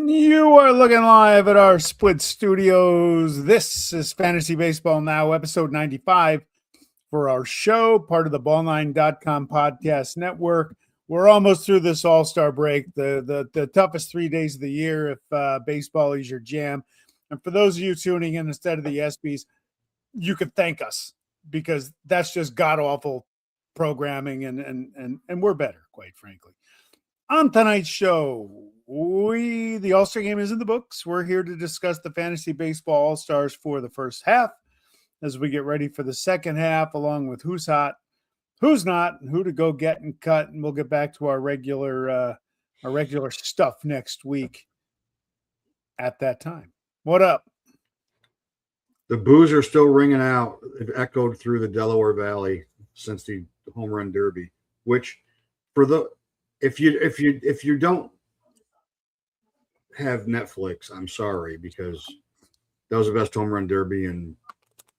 You are looking live at our split studios. This is Fantasy Baseball Now, episode 95 for our show, part of the ball9.com podcast network. We're almost through this all-star break, the toughest 3 days of the year if baseball is your jam. And for those of you tuning in instead of the ESPYs, you could thank us because that's just god-awful programming, and we're better, quite frankly. On tonight's show, the All-Star game is in the books. We're here to discuss the Fantasy Baseball All-Stars for the first half as we get ready for the second half, along with who's hot, who's not, and who to go get and cut. And we'll get back to our regular stuff next week at that time. What up? The boos are still ringing out. It echoed through the Delaware Valley since the home run derby, which for the if you don't have Netflix, I'm sorry, because that was the best home run derby in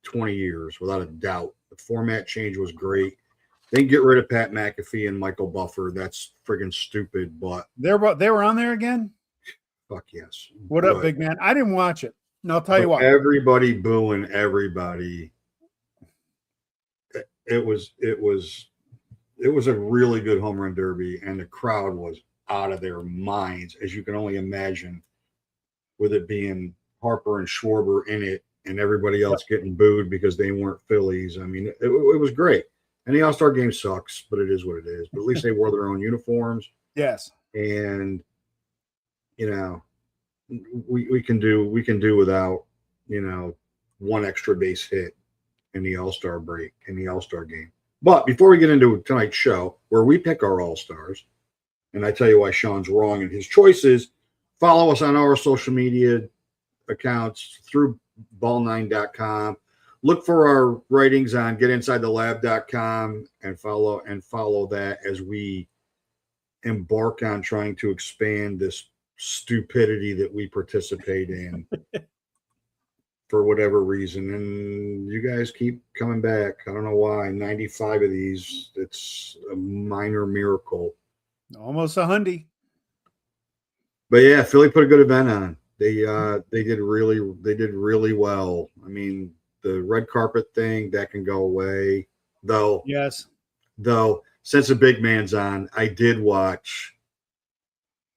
20 years, without a doubt. The format change was great. They get rid of Pat McAfee and Michael Buffer. That's friggin' stupid, but they were on there again? Fuck yes. What up, big man? I didn't watch it. And I'll tell you what. Everybody booing everybody. It was a really good home run derby, and the crowd was out of their minds, as you can only imagine, with it being Harper and Schwarber in it and everybody else getting booed because they weren't Phillies. I mean, it was great. And the All-Star game sucks, but it is what it is. But at least they wore their own uniforms. Yes. And, you know, we can do without, you know, one extra base hit in the All-Star break, in the All-Star game. But before we get into tonight's show, where we pick our All-Stars, and I tell you why Sean's wrong in his choices, follow us on our social media accounts through ball9.com. Look for our writings on getinsidethelab.com and follow that as we embark on trying to expand this stupidity that we participate in for whatever reason. And you guys keep coming back. I don't know why. 95 of these. It's a minor miracle. Almost 100. But yeah, Philly put a good event on. They did really well. I mean, the red carpet thing, that can go away. Though, since the big man's on, I did watch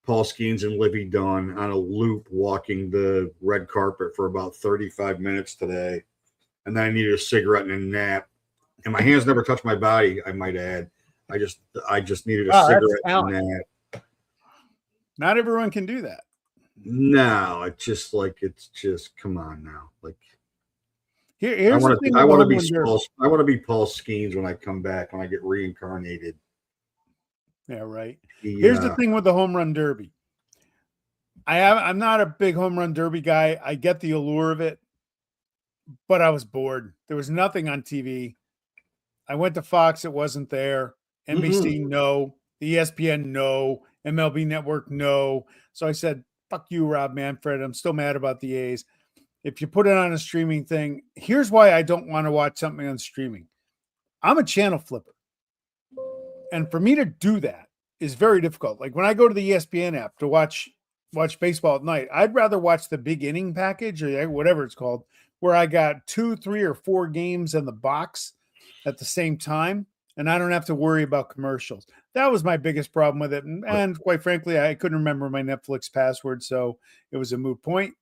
Paul Skeens and Livy Dunn on a loop walking the red carpet for about 35 minutes today. And then I needed a cigarette and a nap. And my hands never touched my body, I might add. I just needed a cigarette and a nap. Not everyone can do that. No, it's just come on now. Like, here's I the thing. I want to be Paul Skeens when I come back, when I get reincarnated. Yeah, right. Here's the thing with the home run derby. I'm not a big home run derby guy. I get the allure of it, but I was bored. There was nothing on TV. I went to Fox, it wasn't there. NBC, no. The ESPN, no. MLB Network, no. So I said, fuck you, Rob Manfred. I'm still mad about the A's. If you put it on a streaming thing, here's why I don't want to watch something on streaming. I'm a channel flipper. And for me to do that is very difficult. Like when I go to the ESPN app to watch baseball at night, I'd rather watch the big inning package or whatever it's called, where I got 2, 3, or 4 games in the box at the same time, and I don't have to worry about commercials. That was my biggest problem with it. And quite frankly, I couldn't remember my Netflix password, so it was a moot point.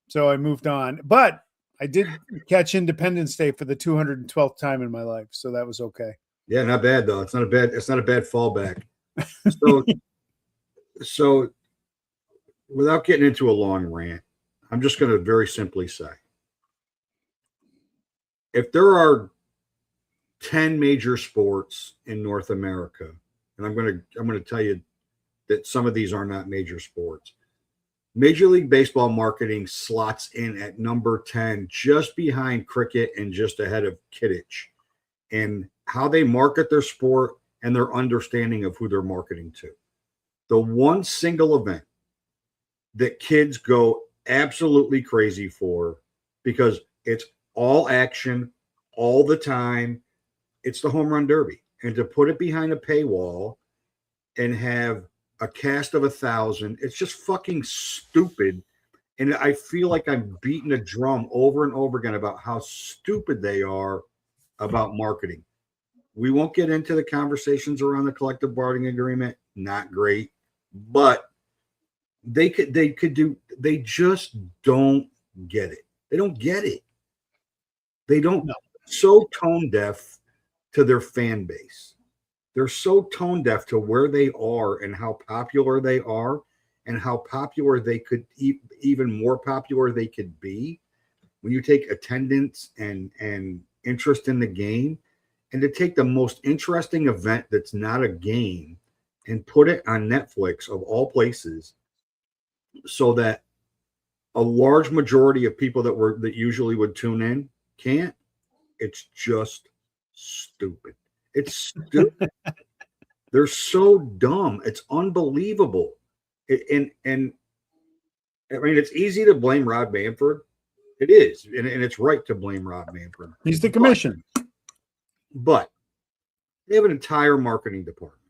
So I moved on. But I did catch Independence Day for the 212th time in my life, so that was okay. Yeah, not bad though. It's not a bad fallback. So without getting into a long rant, I'm just going to very simply say, if there are 10 major sports in North America, and I'm going to tell you that some of these are not major sports. Major League Baseball marketing slots in at number 10, just behind cricket and just ahead of Kidditch, and how they market their sport and their understanding of who they're marketing to. The one single event that kids go absolutely crazy for, because it's all action all the time, it's the home run derby. And to put it behind a paywall and have a cast of 1,000. It's just fucking stupid. And I feel like I'm beating a drum over and over again about how stupid they are about marketing. We won't get into the conversations around the collective bargaining agreement. Not great, but they just don't get it. They don't get it. They don't. No. So tone deaf to their fan base. They're so tone deaf to where they are and how popular they are and how popular they could even more popular they could be when you take attendance and interest in the game, and to take the most interesting event that's not a game and put it on Netflix of all places, so that a large majority of people that usually would tune in can't. It's just stupid. It's stupid. They're so dumb. It's unbelievable. And I mean, it's easy to blame Rob Manfred. It is, and it's right to blame Rob Manfred. He's the commission. But they have an entire marketing department,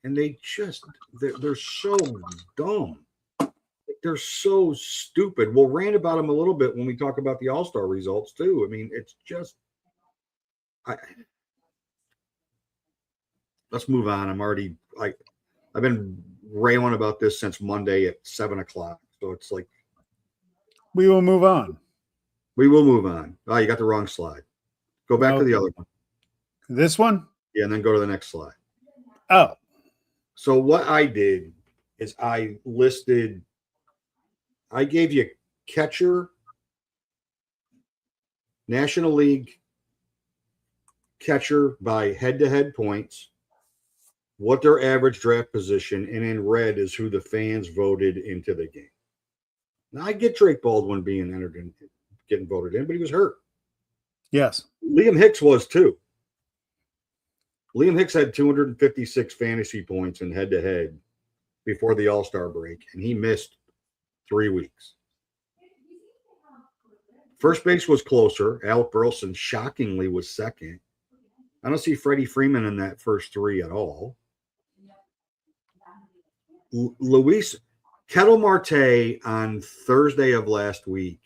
and they're so dumb. They're so stupid. We'll rant about them a little bit when we talk about the All-Star results too. I mean, it's just, let's move on. I've been railing about this since Monday at 7:00. So it's like, we will move on. We will move on. Oh, you got the wrong slide. Go back to the other one. This one? Yeah, and then go to the next slide. Oh. So what I did is I gave you catcher, National League catcher by head-to-head points, what their average draft position, and in red is who the fans voted into the game. Now, I get Drake Baldwin being entered in, getting voted in, but he was hurt. Yes. Liam Hicks was too. Liam Hicks had 256 fantasy points in head-to-head before the All-Star break, and he missed 3 weeks. First base was closer. Alec Burleson shockingly was second. I don't see Freddie Freeman in that first three at all. Luis Kettle Marte on Thursday of last week,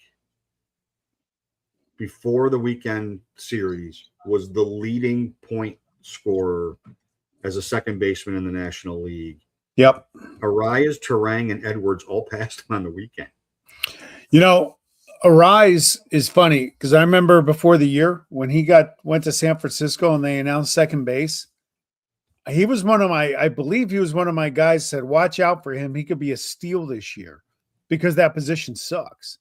before the weekend series, was the leading point scorer as a second baseman in the National League. Yep. Arias, Turang, and Edwards all passed him on the weekend. You know, Arise is funny because I remember before the year when he went to San Francisco and they announced second base. He was I believe he was one of my guys said, watch out for him. He could be a steal this year because that position sucks.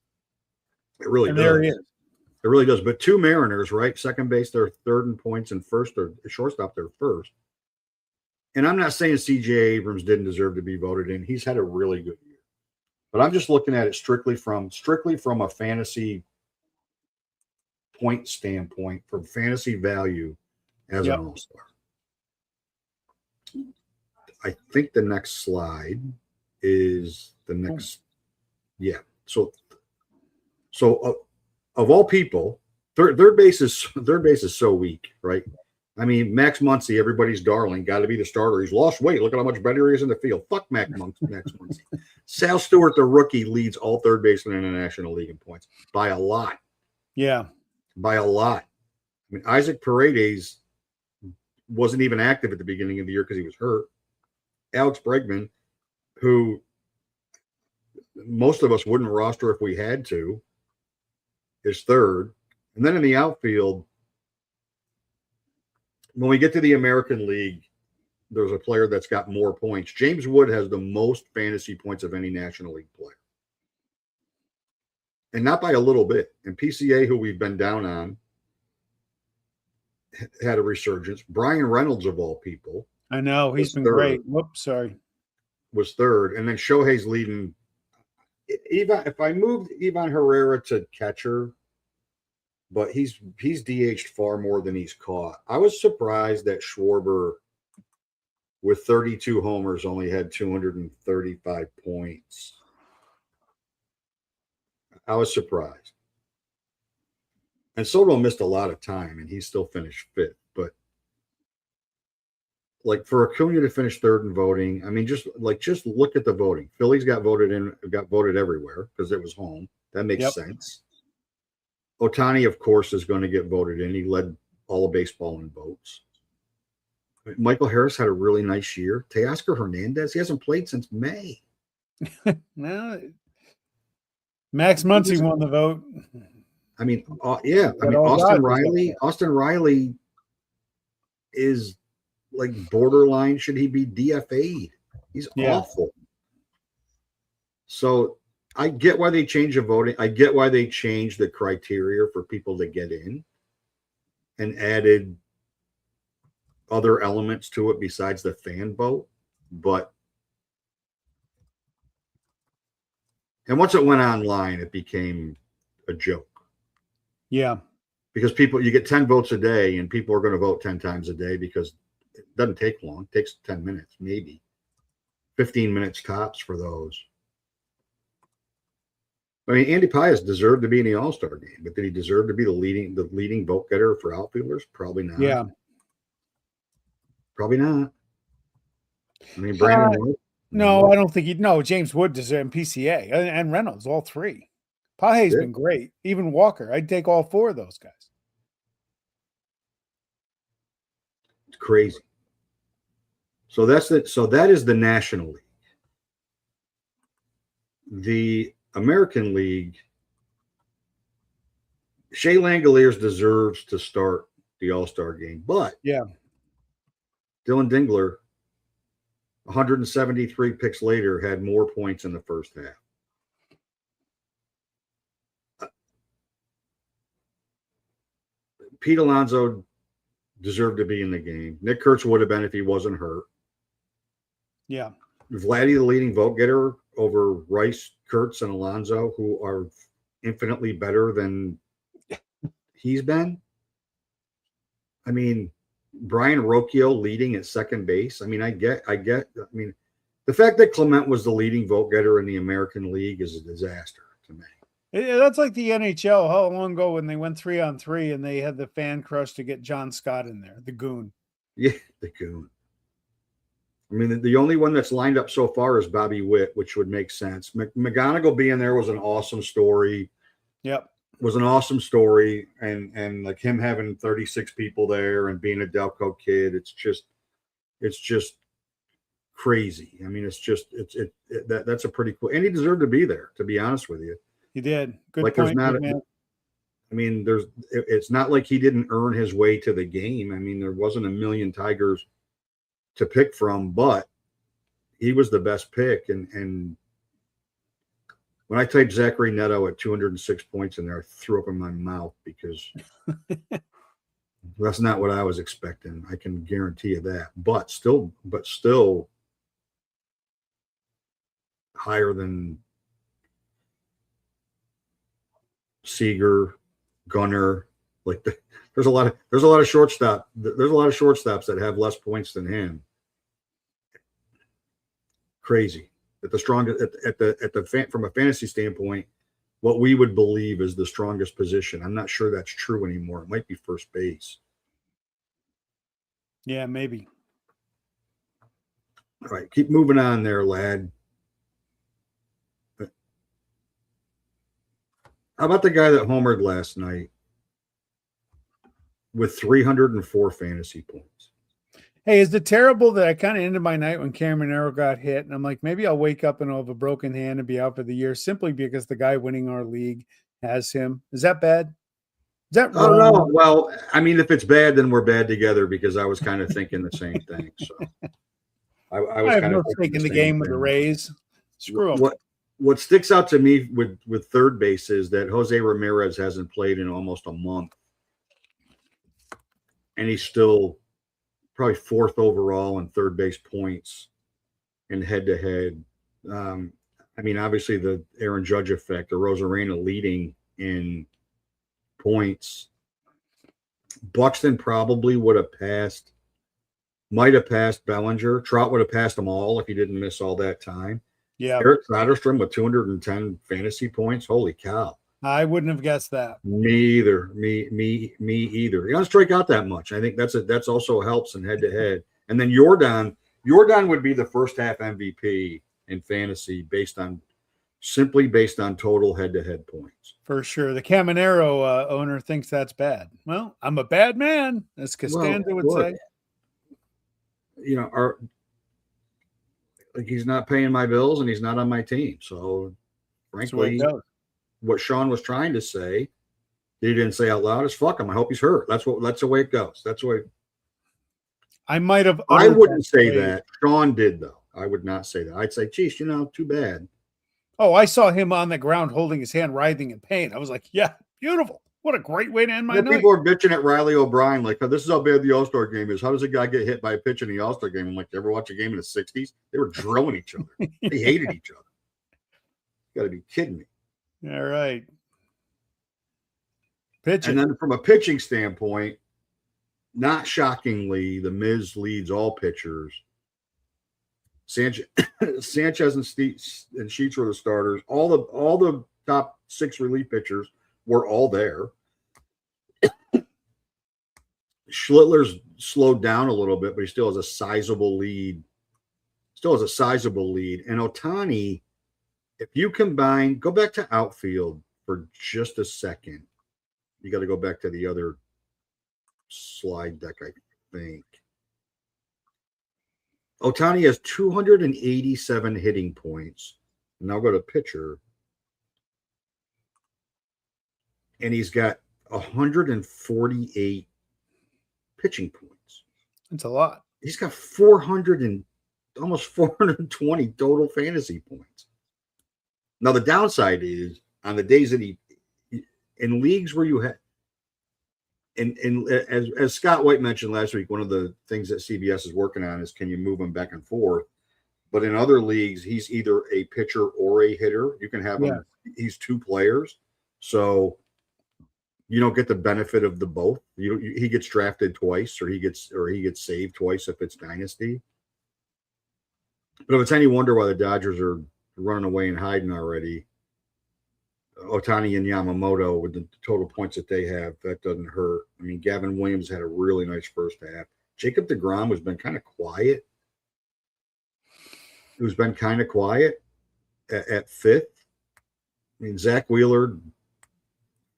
It really does. There he is. It really does. But two Mariners, right? Second base, they're third in points, and first, or shortstop, they're first. And I'm not saying C.J. Abrams didn't deserve to be voted in. He's had a really good year. But I'm just looking at it strictly from a fantasy point standpoint, from fantasy value as an all-star. I think the next slide is the next. Yeah. So of all people, third base is so weak, right? I mean, Max Muncy, everybody's darling, got to be the starter. He's lost weight. Look at how much better he is in the field. Fuck Max Muncy. Sal Stewart, the rookie, leads all third basemen in the National League in points by a lot. Yeah. By a lot. I mean, Isaac Paredes wasn't even active at the beginning of the year because he was hurt. Alex Bregman, who most of us wouldn't roster if we had to, is third. And then in the outfield, when we get to the American League, there's a player that's got more points. James Wood has the most fantasy points of any National League player. And not by a little bit. And PCA, who we've been down on, had a resurgence. Brian Reynolds, of all people. I know. He's been great. Whoops, sorry. Was third. And then Shohei's leading. If I moved Ivan Herrera to catcher, but he's DH'd far more than he's caught. I was surprised that Schwarber, with 32 homers, only had 235 points. I was surprised. And Soto missed a lot of time, and he still finished fifth. But like for Acuna to finish third in voting, I mean, just look at the voting. Phillies got voted everywhere because it was home. That makes sense. Ohtani, of course, is going to get voted in. He led all of baseball in votes. Michael Harris had a really nice year. Teoscar Hernandez, he hasn't played since May. No, Max Muncy won the vote. I mean, yeah. I mean, Austin Riley is like borderline. Should he be DFA'd? He's awful. So I get why they changed the voting. I get why they changed the criteria for people to get in and added other elements to it besides the fan vote. And once it went online, it became a joke. Yeah. Because you get 10 votes a day and people are going to vote 10 times a day because it doesn't take long. It takes 10 minutes, maybe 15 minutes tops for those. I mean, Andy Pius deserved to be in the All-Star game, but did he deserve to be the leading vote getter for outfielders? Probably not. Yeah. Probably not. I mean, Brandon Wood. No, I don't think he'd. No, James Wood deserved PCA and Reynolds, all three. Page's been great. Even Walker. I'd take all four of those guys. It's crazy. So that is the National League. The American League, Shea Langoliers deserves to start the All-Star game, but Dylan Dingler, 173 picks later, had more points in the first half. Pete Alonso deserved to be in the game. Nick Kurtz would have been if he wasn't hurt. Yeah. Vladdy, the leading vote getter over Rice, Kurtz, and Alonso, who are infinitely better than he's been. I mean, Brian Rocchio leading at second base. I mean, I mean, the fact that Clement was the leading vote getter in the American League is a disaster to me. That's like the NHL. How long ago when they went 3-on-3 and they had the fan crush to get John Scott in there, the goon. Yeah, the goon. I mean, the only one that's lined up so far is Bobby Witt, which would make sense. McGonigal being there was an awesome story. Yep. Was an awesome story. And like him having 36 people there and being a Delco kid, it's just crazy. I mean, that's a pretty cool, and he deserved to be there, to be honest with you. He did. Good like point. It's not like he didn't earn his way to the game. I mean, there wasn't a million Tigers to pick from, but he was the best pick. And when I typed Zachary Neto at 206 points in there, I threw up in my mouth because that's not what I was expecting. I can guarantee you that. But still higher than Seager, Gunnar. Like there's a lot of shortstops that have less points than him. Crazy. At the strongest from a fantasy standpoint, what we would believe is the strongest position. I'm not sure that's true anymore. It might be first base. Yeah, maybe. All right, keep moving on there, lad. How about the guy that homered last night with 304 fantasy points? Hey, is it terrible that I kind of ended my night when Cameron Arrow got hit? And I'm like, maybe I'll wake up and I'll have a broken hand and be out for the year simply because the guy winning our league has him. Is that bad? Is that wrong? Oh, no. Well, I mean, if it's bad, then we're bad together because I was kind of thinking the same thing. So I was have kind no of stake in the game with the Rays. Screw them. What sticks out to me with third base is that Jose Ramirez hasn't played in almost a month. And he's still probably fourth overall in third base points and head-to-head. I mean, obviously the Aaron Judge effect, or Rosarena leading in points. Buxton probably might have passed Bellinger. Trout would have passed them all if he didn't miss all that time. Yeah. Eric Soderstrom with 210 fantasy points. Holy cow. I wouldn't have guessed that. Me either. Me either. He doesn't strike out that much. I think that's also helps in head-to-head. And then Jordan would be the first half MVP in fantasy simply based on total head-to-head points. For sure. The Caminero owner thinks that's bad. Well, I'm a bad man, as Costanza would say. You know, he's not paying my bills and he's not on my team. So, frankly, what Sean was trying to say, he didn't say out loud, is fuck him. I hope he's hurt. That's the way it goes. That's the way. I might have. I wouldn't say that. Sean did, though. I would not say that. I'd say, geez, too bad. Oh, I saw him on the ground holding his hand, writhing in pain. I was like, yeah, beautiful. What a great way to end my night. People are bitching at Riley O'Brien, like, oh, this is how bad the All-Star game is. How does a guy get hit by a pitch in the All-Star game? I'm like, you ever watch a game in the 60s? They were drilling each other. They hated each other. You got to be kidding me. All right. Pitching. And then from a pitching standpoint, not shockingly, the Miz leads all pitchers. Sanchez and Sheets were the starters. All the top 6 relief pitchers were all there. Schlittler's slowed down a little bit, but he still has a sizable lead. And Ohtani, if you combine, go back to outfield for just a second. You got to go back to the other slide deck, I think. Ohtani has 287 hitting points. Now go to pitcher. And he's got 148 pitching points. That's a lot. He's got almost 420 total fantasy points. Now, the downside is on the days that in leagues where you had, and as Scott White mentioned last week, one of the things that CBS is working on is can you move him back and forth? But in other leagues, he's either a pitcher or a hitter. You can have him. He's 2 players. So you don't get the benefit of the both. He gets drafted twice, or he gets saved twice if it's dynasty. But if it's any wonder why the Dodgers are running away and hiding already, Ohtani and Yamamoto with the total points that they have, that doesn't hurt. I mean, Gavin Williams had a really nice first half. Jacob deGrom has been kind of quiet. Who's been kind of quiet at 5th. I mean, Zach Wheeler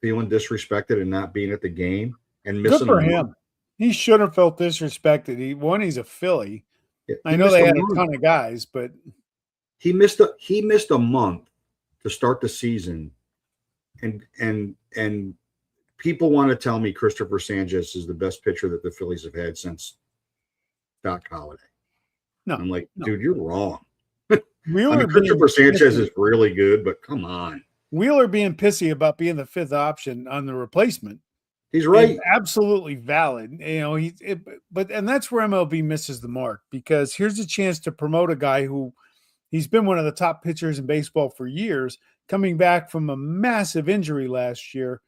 feeling disrespected and not being at the game and missing. Good for him. He should have felt disrespected. He's a Philly. Yeah, I know they had a ton of guys, but he missed a month to start the season. And people want to tell me Christopher Sanchez is the best pitcher that the Phillies have had since Doc Holliday. No, I'm like, dude, you're wrong. Christopher Sanchez is really good, but come on. Wheeler being pissy about being the 5th option on the replacement. He's right. Absolutely valid. And that's where MLB misses the mark, because here's a chance to promote a guy who he's been one of the top pitchers in baseball for years, coming back from a massive injury last year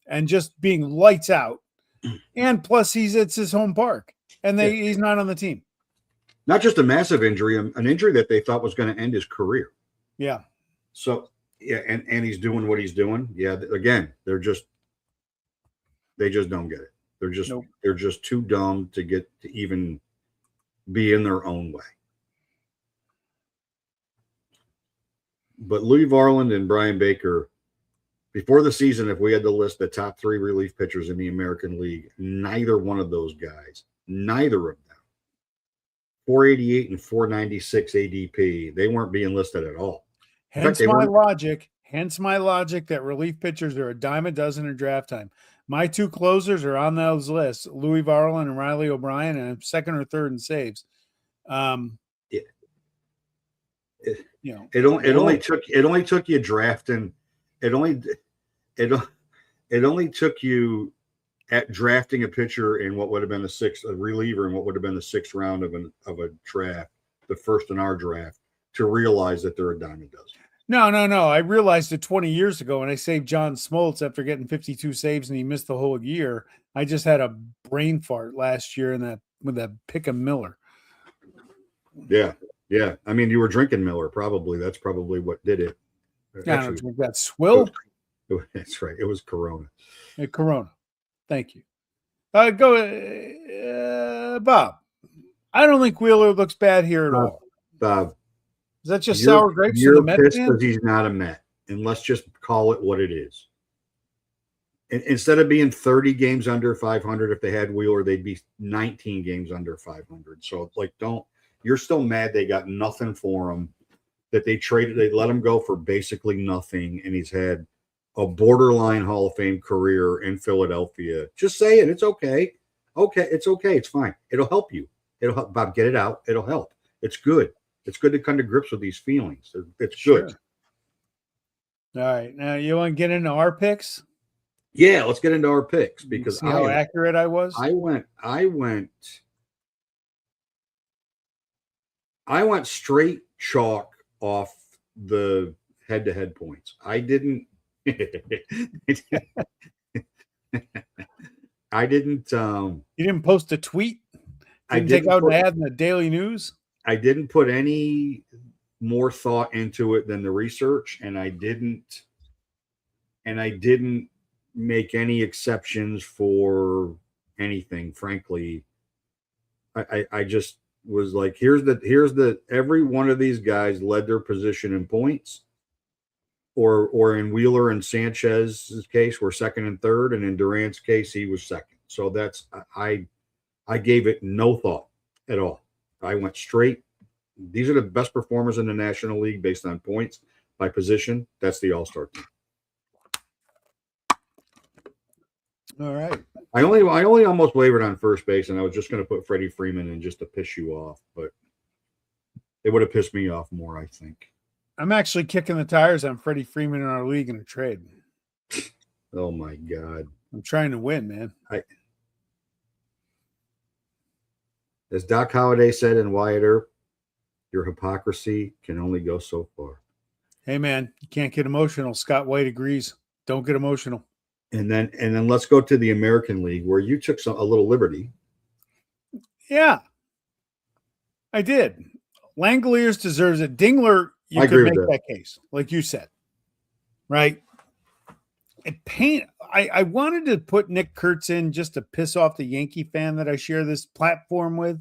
and just being lights out. And plus it's his home park and he's not on the team. Not just a massive injury, an injury that they thought was going to end his career. Yeah. So, and he's doing what he's doing. Yeah. Again, they just don't get it. They're just too dumb to even be in their own way. But Louis Varland and Brian Baker, before the season, if we had to list the top 3 relief pitchers in the American League, neither one of those guys, neither of them, 488 and 496 ADP, they weren't being listed at all. Hence my logic that relief pitchers are a dime a dozen in draft time. My 2 closers are on those lists, Louis Varland and Riley O'Brien, and I'm 2nd or 3rd in saves. It only took you drafting. It only took you at drafting a pitcher in what would have been a reliever in what would have been the 6th round of a draft, the first in our draft, to realize that they're a dime a dozen. No. I realized it 20 years ago when I saved John Smoltz after getting 52 saves and he missed the whole year. I just had a brain fart last year with that pick of Miller. Yeah. Yeah. I mean, you were drinking Miller, probably. That's probably what did it. Yeah, I don't drink that swill. That's right. It was Corona. Corona. Thank you. Go, Bob. I don't think Wheeler looks bad here at all. Is that just sour grapes from the Mets pissed fan? because he's not a Met, and let's just call it what it is. Instead of being 30 games under 500, if they had Wheeler, they'd be 19 games under 500. So it's like, you're still mad they got nothing for him, that they let him go for basically nothing, and he's had a borderline Hall of Fame career in Philadelphia. Just say it. It's okay. Okay, it's okay. It's fine. It'll help you. It'll help, Bob. Get it out. It'll help. It's good. It's good to come to grips with these feelings. It's good. All right. Now, you want to get into our picks? Yeah, let's get into our picks because see how accurate I was. I went straight chalk off the head-to-head points. I didn't. I didn't. You didn't post a tweet. I didn't take out an ad in the Daily News. I didn't put any more thought into it than the research, and I didn't make any exceptions for anything. Frankly, I just was like, here's the every one of these guys led their position in points, or in Wheeler and Sanchez's case were second and third, and in Durant's case he was second. So that's I gave it no thought at all. I went straight. These are the best performers in the National League based on points by position. That's the All-Star team. All right. I only almost wavered on first base, and I was just going to put Freddie Freeman in just to piss you off, but it would have pissed me off more, I think. I'm actually kicking the tires on Freddie Freeman in our league in a trade. Oh my God. I'm trying to win, man. As Doc Holliday said in Wyatt Earp, your hypocrisy can only go so far. Hey man, you can't get emotional. Scott White agrees. Don't get emotional. And then let's go to the American League where you took a little liberty. Yeah, I did. Langoliers deserves it. Dingler, you could make that case, like you said, right? I wanted to put Nick Kurtz in just to piss off the Yankee fan that I share this platform with,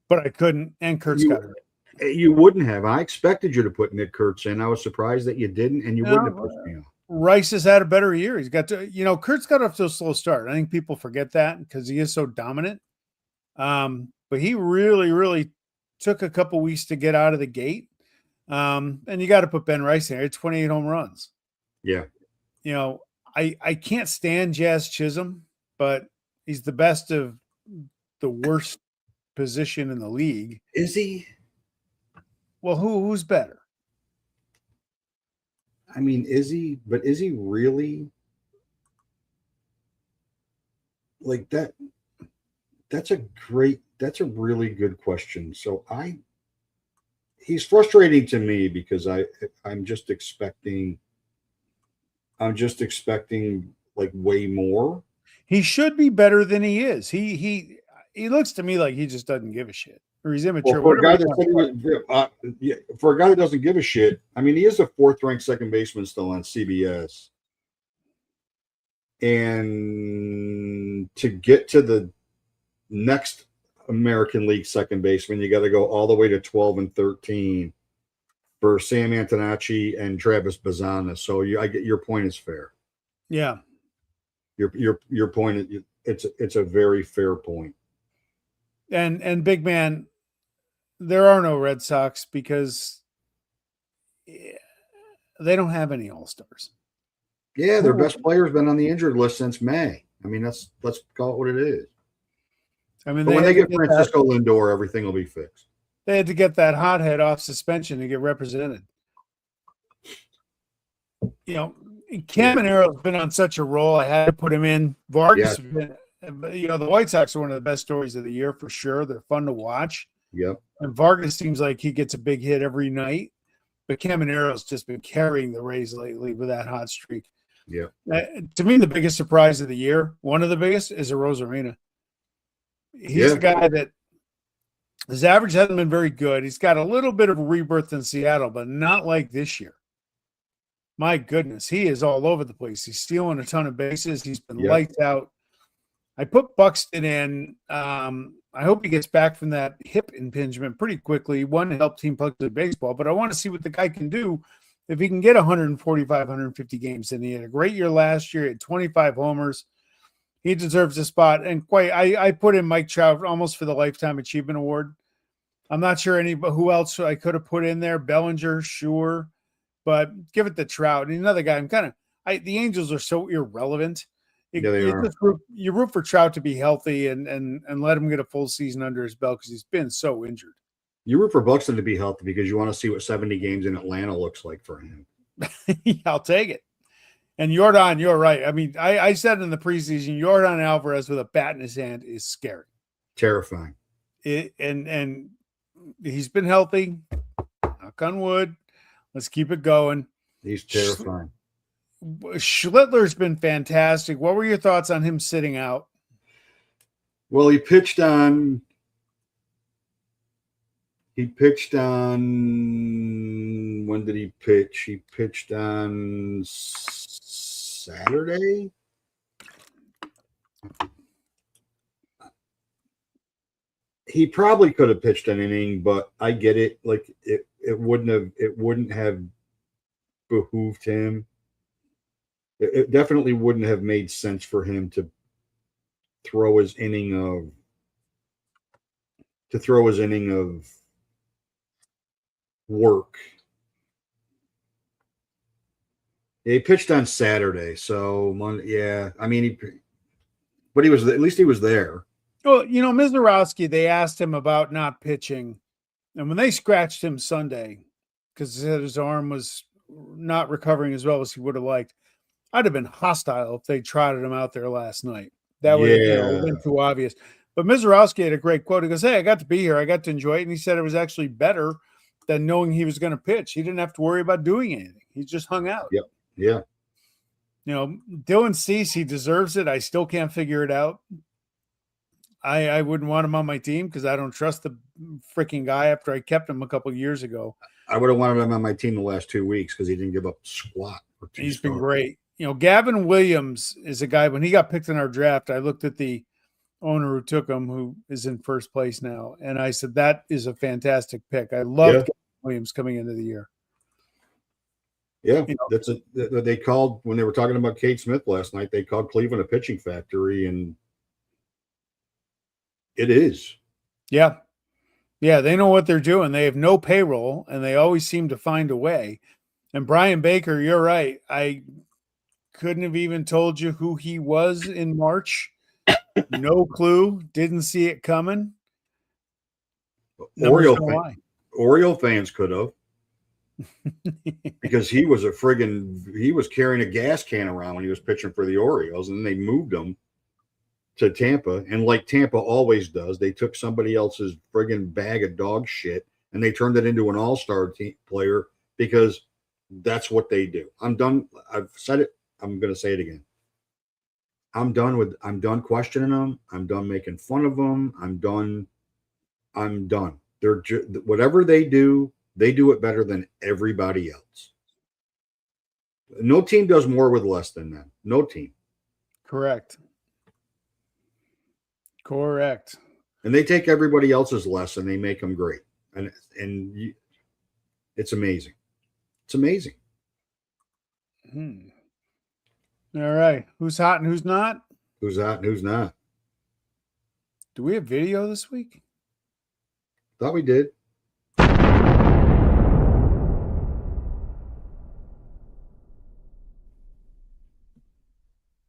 but I couldn't. And Kurtz got hurt. You wouldn't have. I expected you to put Nick Kurtz in. I was surprised that you didn't, and you wouldn't have pushed me off. Rice has had a better year. He's got to, Kurtz got off to a slow start. I think people forget that because he is so dominant. But he really, really took a couple weeks to get out of the gate. And you got to put Ben Rice in there. 28 home runs. Yeah. I can't stand Jazz Chisholm, but he's the best of the worst position in the league. Is he? Well, who's better? I mean, is he? But is he really like that? That's a really good question. So he's frustrating to me because I'm just expecting like way more. He should be better than he is. He looks to me like he just doesn't give a shit, or he's immature. Well, for a guy that doesn't give a shit, I mean, he is a 4th-ranked second baseman still on CBS, and to get to the next American League second baseman, you got to go all the way to 12 and 13 for Sam Antonacci and Travis Bazzana. So I get your point is fair. Yeah, your point, it's a very fair point. And big man, there are no Red Sox because they don't have any All-Stars. Yeah, their best player's been on the injured list since May. I mean, let's call it what it is. I mean, when they get Francisco Lindor, everything will be fixed. They had to get that hothead off suspension to get represented. Camaro's been on such a roll. I had to put him in. Vargas, the White Sox are one of the best stories of the year for sure. They're fun to watch. Yep. And Vargas seems like he gets a big hit every night. But Camaro's just been carrying the Rays lately with that hot streak. Yeah. To me, the biggest surprise of the year, one of the biggest, is Rosarina. He's a guy that his average hasn't been very good. He's got a little bit of a rebirth in Seattle, but not like this year. My goodness, he is all over the place. He's stealing a ton of bases. He's been lights out. I put Buxton in. I I hope he gets back from that hip impingement pretty quickly. One, to help Team Puck play baseball, but I want to see what the guy can do if he can get 145, 150 games. And he had a great year last year. He had 25 homers. He deserves a spot. And I put in Mike Trout almost for the Lifetime Achievement Award. I'm not sure who else I could have put in there. Bellinger, sure, but give it to Trout. And another guy, the Angels are so irrelevant. You root for Trout to be healthy and let him get a full season under his belt because he's been so injured. You root for Buxton to be healthy because you want to see what 70 games in Atlanta looks like for him. I'll take it. And Yordan, you're right. I mean, I said in the preseason, Yordan Alvarez with a bat in his hand is scary. Terrifying. And he's been healthy. Knock on wood. Let's keep it going. He's terrifying. Schlittler's been fantastic. What were your thoughts on him sitting out? Well, he pitched on when did he pitch? He pitched on Saturday. He probably could have pitched an inning, but I get it. Like it wouldn't have behooved him. It definitely wouldn't have made sense for him to throw his inning of work. He pitched on Saturday, so yeah. I mean, but at least he was there. Well, Mizorowski, they asked him about not pitching, and when they scratched him Sunday because his arm was not recovering as well as he would have liked, I'd have been hostile if they trotted him out there last night. That would have been too obvious. But Mizorowski had a great quote. He goes, "Hey, I got to be here. I got to enjoy it." And he said it was actually better than knowing he was going to pitch. He didn't have to worry about doing anything. He just hung out. Yep. Yeah. Dylan Cease, he deserves it. I still can't figure it out. I wouldn't want him on my team because I don't trust the freaking guy after I kept him a couple of years ago. I would have wanted him on my team the last 2 weeks because he didn't give up squat. He's been great. Gavin Williams is a guy, when he got picked in our draft, I looked at the owner who took him, who is in first place now, and I said, that is a fantastic pick. I love Gavin Williams coming into the year. Yeah, they called, when they were talking about Cade Smith last night, they called Cleveland a pitching factory, and it is. Yeah. Yeah, they know what they're doing. They have no payroll, and they always seem to find a way. And Brian Baker, you're right. I couldn't have even told you who he was in March. No clue. Didn't see it coming. Oriole fans could have. Because he was carrying a gas can around when he was pitching for the Orioles, and then they moved him to Tampa. And like Tampa always does, they took somebody else's friggin' bag of dog shit and they turned it into an all-star player because that's what they do. I'm done. I've said it. I'm going to say it again. I'm done questioning them. I'm done making fun of them. I'm done. They're whatever they do it better than everybody else. No team does more with less than them. No team. Correct. And they take everybody else's less and they make them great. And it's amazing. It's amazing. All right. Who's hot and who's not? Who's hot and who's not? Do we have video this week? Thought we did.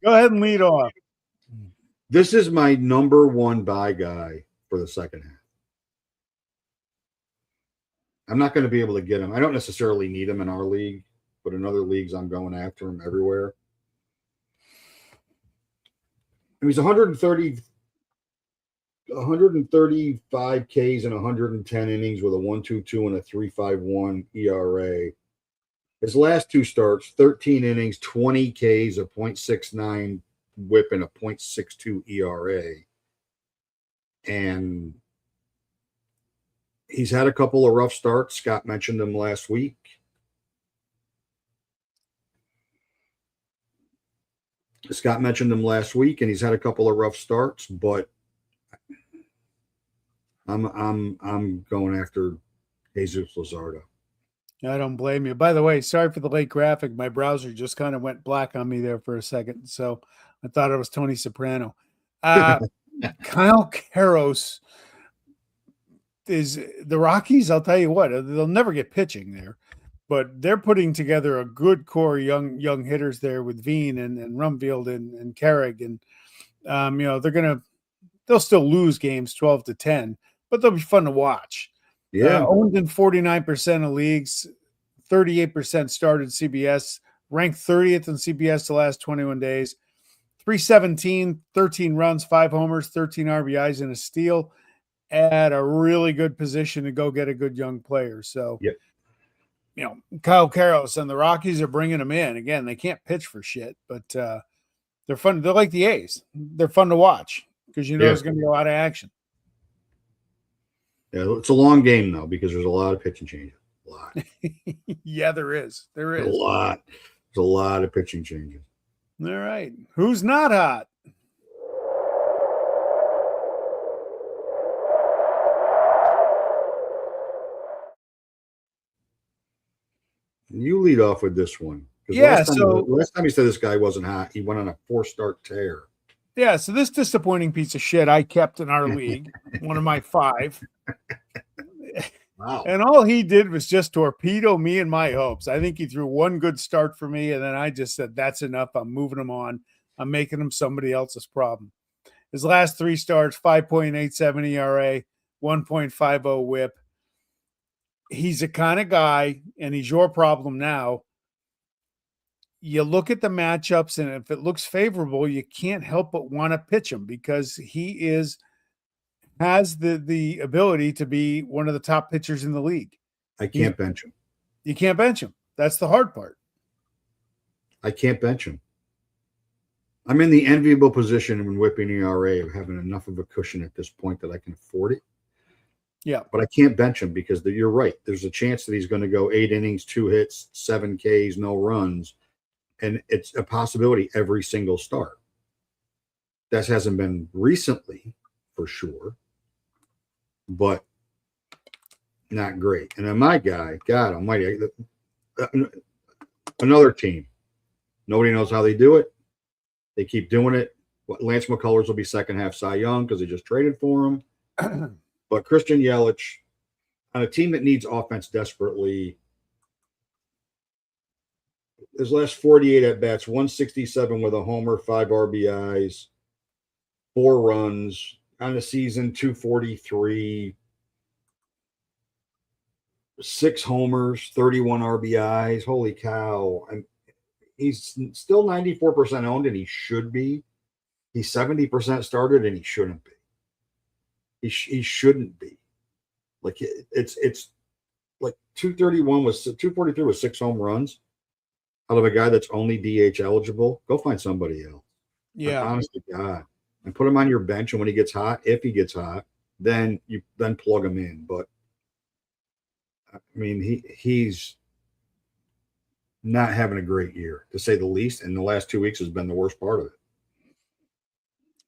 Go ahead and lead off. This is my number one buy guy for the second half. I'm not going to be able to get him. I don't necessarily need him in our league, but in other leagues, I'm going after him everywhere. And he's 135 Ks and 110 innings with a 1.22 and a 3.51 ERA. His last two starts, 13 innings, 20 Ks, a 0.69 whip, and a 0.62 ERA. And he's had a couple of rough starts. Scott mentioned them last week. And he's had a couple of rough starts, but I'm going after Jesus Luzardo. I don't blame you. By the way, sorry for the late graphic. My browser just kind of went black on me there for a second, so I thought it was Tony Soprano. Kyle Karros is the Rockies. I'll tell you what, they'll never get pitching there, but they're putting together a good core young hitters there with Veen and Rumfield and Carrig, and they'll still lose games 12-10, but they'll be fun to watch. Yeah. Owned in 49% of leagues, 38% started CBS, ranked 30th in CBS the last 21 days, 317, 13 runs, 5 homers, 13 RBIs, and a steal, at a really good position to go get a good young player. So, yep. Kyle Karros and the Rockies are bringing him in. Again, they can't pitch for shit, but they're fun. They're like the A's. They're fun to watch because there's going to be a lot of action. Yeah, it's a long game though because there's a lot of pitching changes. A lot. Yeah, there is. There is a lot. There's a lot of pitching changes. All right, who's not hot? You lead off with this one. Yeah. Last time he said this guy wasn't hot, he went on a 4-start tear. Yeah. So this disappointing piece of shit I kept in our league, one of my 5. Wow. And all he did was just torpedo me and my hopes. I think he threw one good start for me, and then I just said, that's enough. I'm moving him on. I'm making him somebody else's problem. His last 3 starts, 5.87 ERA, 1.50 whip. He's a kind of guy, and he's your problem now. You look at the matchups, and if it looks favorable, you can't help but want to pitch him because he has the ability to be one of the top pitchers in the league. I can't bench him. You can't bench him. That's the hard part. I can't bench him. I'm in the enviable position in whipping ERA of having enough of a cushion at this point that I can afford it. Yeah. But I can't bench him because you're right. There's a chance that he's going to go 8 innings, 2 hits, 7 Ks, no runs. And it's a possibility every single start. That hasn't been recently for sure, but not great. And then my guy, God almighty, another team. Nobody knows how they do it. They keep doing it. Lance McCullers will be second half Cy Young because they just traded for him. But Christian Yelich, on a team that needs offense desperately, his last 48 at bats, 167 with a homer, 5 RBIs, 4 runs on the season, 243, 6 homers, 31 RBIs. Holy cow. He's still 94% owned, and he should be. He's 70% started, and he shouldn't be. He shouldn't be. Like it's like 243 with 6 home runs out of a guy that's only DH eligible. Go find somebody else. Yeah. Like, honest to God. And put him on your bench, and when he gets hot, if he gets hot, then you plug him in. But I mean, he's not having a great year, to say the least, and the last 2 weeks has been the worst part of it.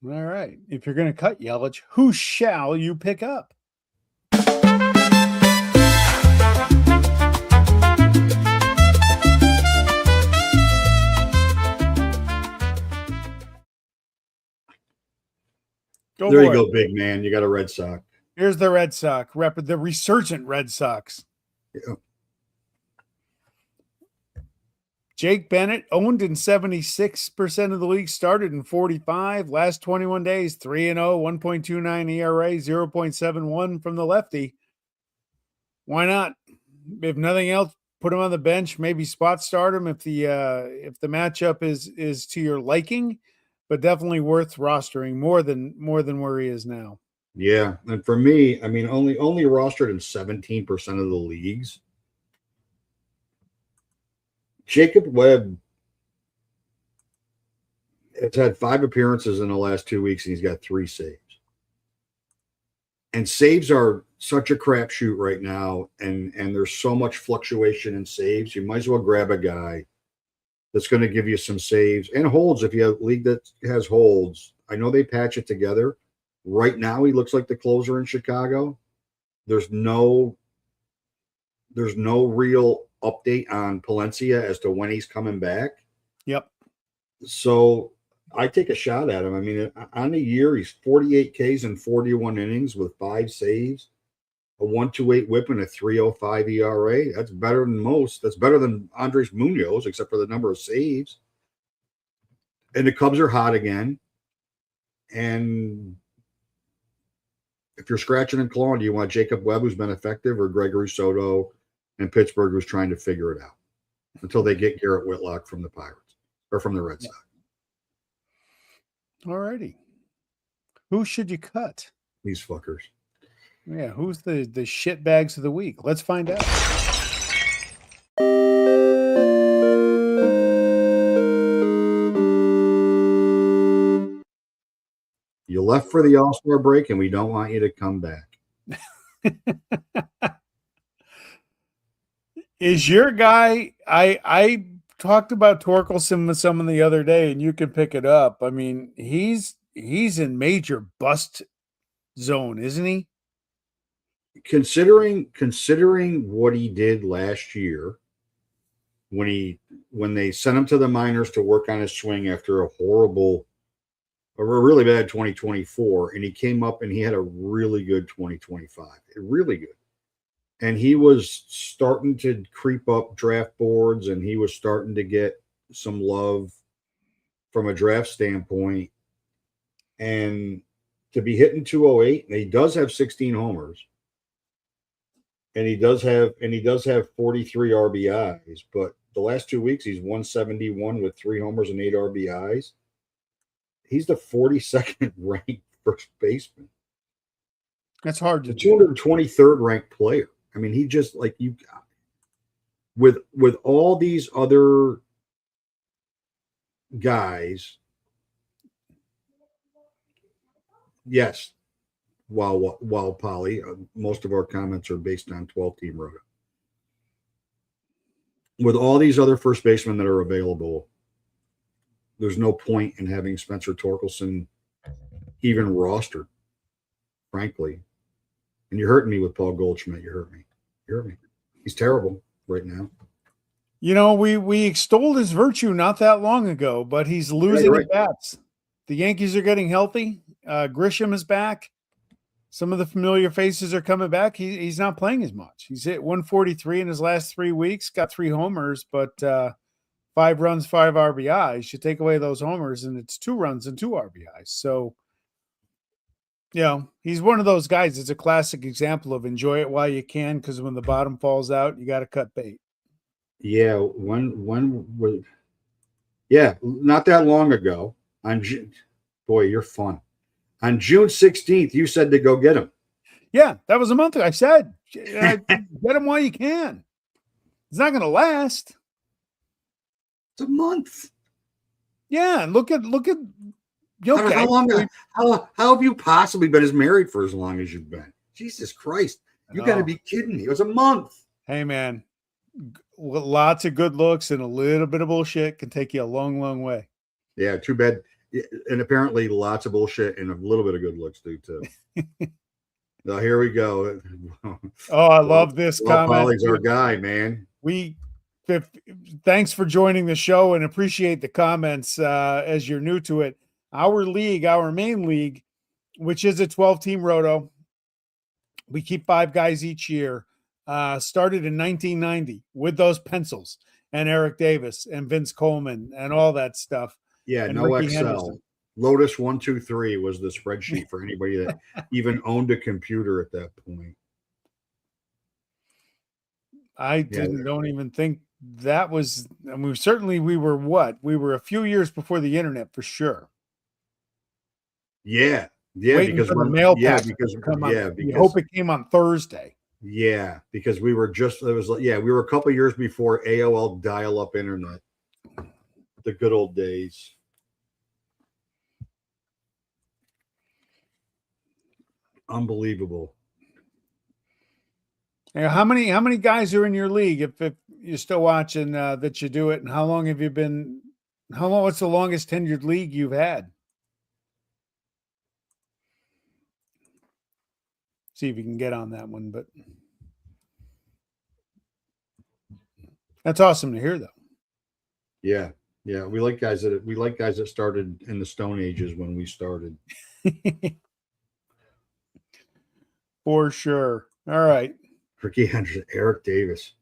All right. If you're going to cut Yelich, who shall you pick up? There you go, big man. You got a Red Sox. Here's the Red Sox, the resurgent Red Sox. Yeah. Jake Bennett, owned in 76% of the league, started in 45. Last 21 days, 3-0, 1.29 ERA, 0.71 from the lefty. Why not? If nothing else, put him on the bench. Maybe spot start him if the matchup is to your liking, but definitely worth rostering more than where he is now. Yeah, and for me, I mean, only rostered in 17% of the leagues. Jacob Webb has had 5 appearances in the last 2 weeks, and he's got 3 saves. And saves are such a crapshoot right now, and there's so much fluctuation in saves. You might as well grab a guy that's going to give you some saves and holds if you have a league that has holds. I know they patch it together. Right now, he looks like the closer in Chicago. There's no real update on Palencia as to when he's coming back. Yep. So I take a shot at him. I mean, on the year, he's 48 Ks in 41 innings with 5 saves, a 1.28 WHIP, and a 3.05 ERA. That's better than most. That's better than Andres Munoz, except for the number of saves. And the Cubs are hot again. And if you're scratching and clawing, do you want Jacob Webb, who's been effective, or Gregory Soto in Pittsburgh, who's trying to figure it out until they get Garrett Whitlock from the Pirates or from the Red Sox? All righty. Who should you cut? These fuckers. Yeah, who's the shit bags of the week? Let's find out. You left for the All-Star break, and we don't want you to come back. Is your guy? I talked about Torkelson with someone the other day, and you can pick it up. I mean, he's in major bust zone, isn't he? Considering what he did last year, when they sent him to the minors to work on his swing after a really bad 2024, and he came up and he had a really good 2025, really good. And he was starting to creep up draft boards, and he was starting to get some love from a draft standpoint. And to be hitting 208, and he does have 16 homers, and he does have 43 RBIs, but the last 2 weeks he's 171 with 3 homers and 8 RBIs. He's the 42nd ranked first baseman. That's hard to do. 223rd ranked player. I mean, he just with all these other guys. Yes. While Polly, most of our comments are based on 12-team Roto. With all these other first basemen that are available, there's no point in having Spencer Torkelson even rostered, frankly. And you're hurting me with Paul Goldschmidt. You hurt me. He's terrible right now. You know, we extolled his virtue not that long ago, but he's losing at bats. The Yankees are getting healthy. Grisham is back. Some of the familiar faces are coming back. He's not playing as much. He's hit 143 in his last 3 weeks, got 3 homers, but 5 runs, 5 RBIs. You take away those homers, and it's 2 runs and 2 RBIs. So, you know, he's one of those guys. It's a classic example of enjoy it while you can, because when the bottom falls out, you got to cut bait. Yeah, not that long ago. Boy, you're fun. On June 16th, you said to go get him. Yeah, that was a month ago. I said, get him while you can. It's not going to last. It's a month. Yeah, look at. Okay. How have you possibly been married for as long as you've been? Jesus Christ, you got to be kidding me! It was a month. Hey, man, lots of good looks and a little bit of bullshit can take you a long, long way. Yeah, too bad. And apparently lots of bullshit and a little bit of good looks do too. Now here we go. Oh, I love this comment. Polly's our guy, man. Thanks for joining the show and appreciate the comments as you're new to it. Our league, our main league, which is a 12-team Roto, we keep 5 guys each year. Started in 1990 with those pencils and Eric Davis and Vince Coleman and all that stuff. Yeah, and no Ricky Excel. Henderson. Lotus 123 was the spreadsheet for anybody that even owned a computer at that point. I don't even think that was. I mean, we were a few years before the internet for sure. Yeah, because the mail because we hope it came on Thursday. Yeah, because we were we were a couple years before AOL dial-up internet. The good old days. Unbelievable. How many guys are in your league? If you're still watching that you do it, and how long have you been? What's the longest tenured league you've had? See if you can get on that one. But that's awesome to hear, though. Yeah. Yeah. We like guys that started in the Stone Ages when we started. For sure. All right. Ricky Anderson, Eric Davis.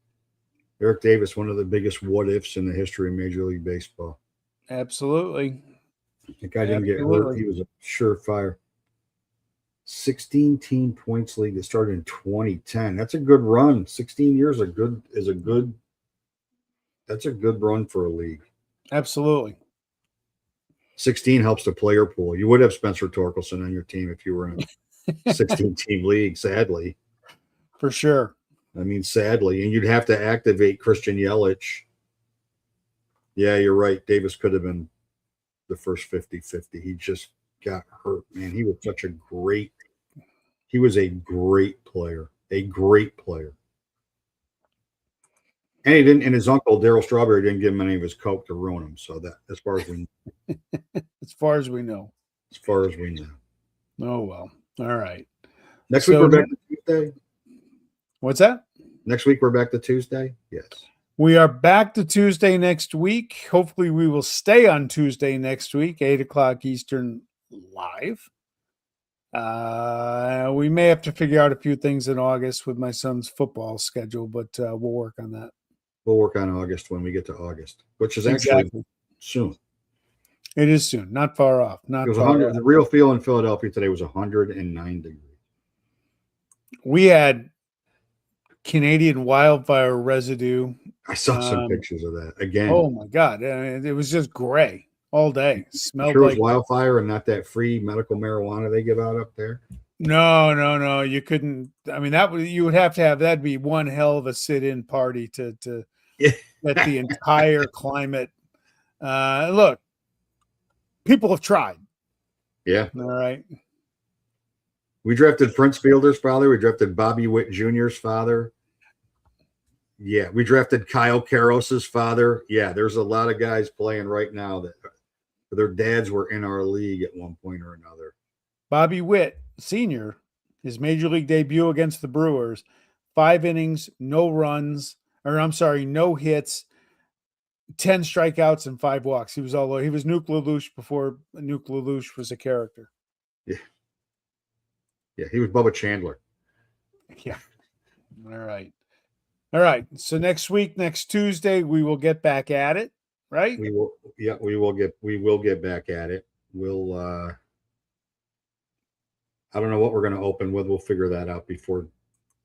Eric Davis, one of the biggest what ifs in the history of Major League Baseball. Absolutely. The guy didn't get hurt. He was a surefire 16-team points league that started in 2010. That's a good run. 16 years that's a good run for a league. Absolutely. 16 helps the player pool. You would have Spencer Torkelson on your team if you were in a 16-team league, sadly. For sure. I mean, sadly. And you'd have to activate Christian Yelich. Yeah, you're right. Davis could have been the first 50-50. He just got hurt, man. He was a great player. A great player. And he didn't, and his uncle, Darryl Strawberry, didn't give him any of his coke to ruin him. So that, as far as we know. Oh, well. All right. Next week we're back to Tuesday. What's that? Next week we're back to Tuesday? Yes. We are back to Tuesday next week. Hopefully we will stay on Tuesday next week, 8 o'clock Eastern live. We may have to figure out a few things in August with my son's football schedule, but we'll work on that. We'll work on August when we get to August, which is actually soon. It is soon, not far off. Not far off. The real feel in Philadelphia today was 109 degrees. We had Canadian wildfire residue. I saw some pictures of that again. Oh my God. It was just gray all day. Smelled sure like it was wildfire and not that free medical marijuana they give out up there. No. You couldn't. I mean, you would have to have, that'd be one hell of a sit-in party to get the entire climate. Look, people have tried. Yeah. All right. We drafted Prince Fielder's father. We drafted Bobby Witt Jr.'s father. Yeah. We drafted Kyle Karos's father. Yeah. There's a lot of guys playing right now that their dads were in our league at one point or another. Bobby Witt Sr., his major league debut against the Brewers, 5 innings, no hits, 10 strikeouts and 5 walks. He was Nuke LaLoosh before Nuke LaLoosh was a character. Yeah. Yeah, he was Bubba Chandler. Yeah. All right. So next Tuesday, we will get back at it, right? We will. Yeah, we will get back at it. We'll. I don't know what we're going to open with. We'll figure that out before.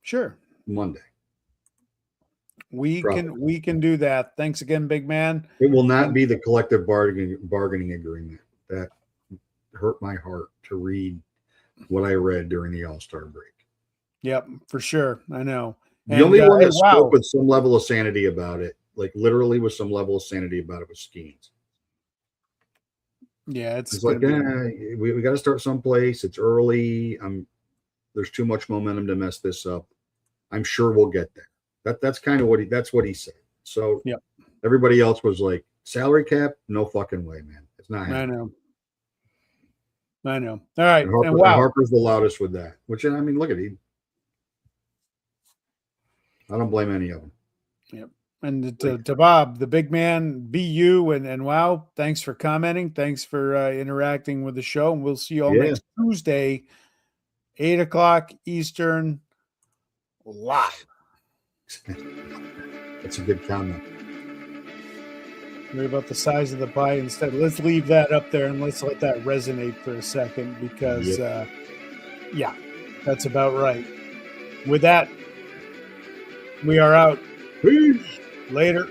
Sure. Monday. We can do that. Thanks again, big man. It will not be the collective bargaining agreement. That hurt my heart to read what I read during the All-Star break. Yep, for sure. I know. The only one that spoke with some level of sanity about it, like literally with some level of sanity about it, was Skeens. Yeah, it's like, we got to start someplace. It's early. There's too much momentum to mess this up. I'm sure we'll get there. That's kind of what he said. So yep. Everybody else was like, salary cap? No fucking way, man. It's not happening. I know. All right. And Harper's the loudest with that. Which, I mean, look at him. I don't blame any of them. Yep. And to Bob, the big man, BU and wow, thanks for commenting. Thanks for interacting with the show. And we'll see you all next Tuesday, 8 o'clock Eastern, live. That's a good comment. Worry about the size of the pie instead. Let's leave that up there and let's let that resonate for a second because, that's about right. With that, we are out. Peace. Later.